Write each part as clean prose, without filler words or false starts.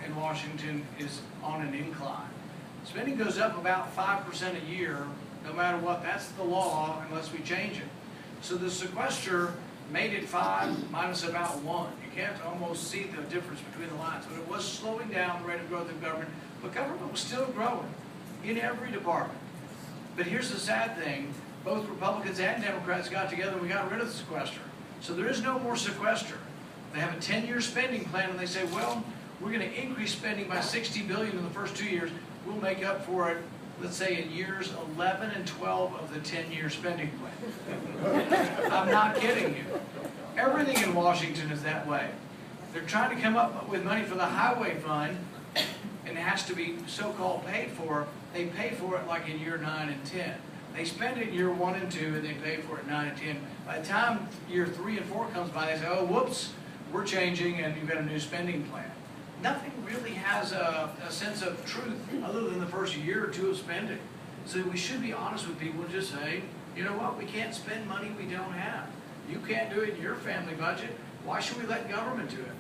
in Washington is on an incline. Spending goes up about 5% a year, no matter what. That's the law unless we change it. So the sequester made it 5 minus about 1. You can't almost see the difference between the lines, but it was slowing down the rate of growth of government, but government was still growing in every department. But here's the sad thing, both Republicans and Democrats got together and we got rid of the sequester. So there is no more sequester. They have a 10-year spending plan and they say, well, we're going to increase spending by $60 billion in the first 2 years. We'll make up for it, let's say, in years 11 and 12 of the 10-year spending plan. I'm not kidding you. Everything in Washington is that way. They're trying to come up with money for the highway fund, and it has to be so-called paid for. They pay for it like in year 9 and 10. They spend it in year 1 and 2, and they pay for it 9 and 10. By the time year 3 and 4 comes by, they say, oh, whoops, we're changing, and you've got a new spending plan. Nothing really has a sense of truth other than the first year or 2 of spending. So we should be honest with people and just say, you know what, we can't spend money we don't have. You can't do it in your family budget. Why should we let government do it?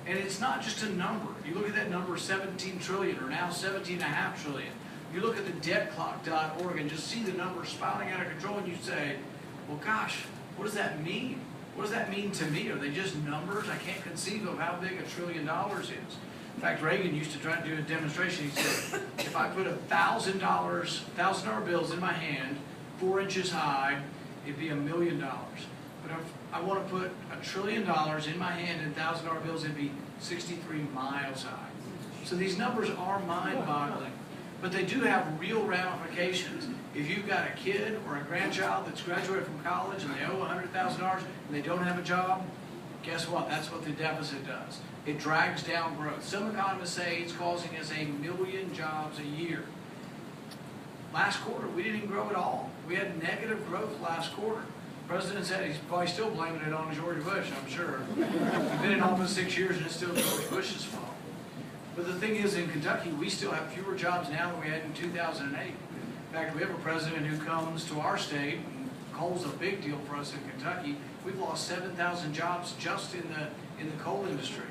And it's not just a number. You look at that number, 17 trillion, or now 17.5 trillion. You look at the debtclock.org and just see the numbers spiraling out of control, and you say, well, gosh, what does that mean? What does that mean to me? Are they just numbers? I can't conceive of how big $1 trillion is. In fact, Reagan used to try to do a demonstration. He said, if I put $1,000 bills in my hand, 4 inches high, it'd be $1 million. But if I want to put $1 trillion in my hand and $1,000 bills, it'd be 63 miles high. So these numbers are mind-boggling. But they do have real ramifications. If you've got a kid or a grandchild that's graduated from college and they owe $100,000 and they don't have a job, guess what? That's what the deficit does. It drags down growth. Some economists say it's causing us 1 million jobs a year. Last quarter, we didn't grow at all. We had negative growth last quarter. The president said he's probably still blaming it on George Bush, I'm sure. We've been in office 6 years and it's still George Bush's fault. But the thing is, in Kentucky, we still have fewer jobs now than we had in 2008. In fact, we have a president who comes to our state, and coal's a big deal for us in Kentucky. We've lost 7,000 jobs just in the coal industry.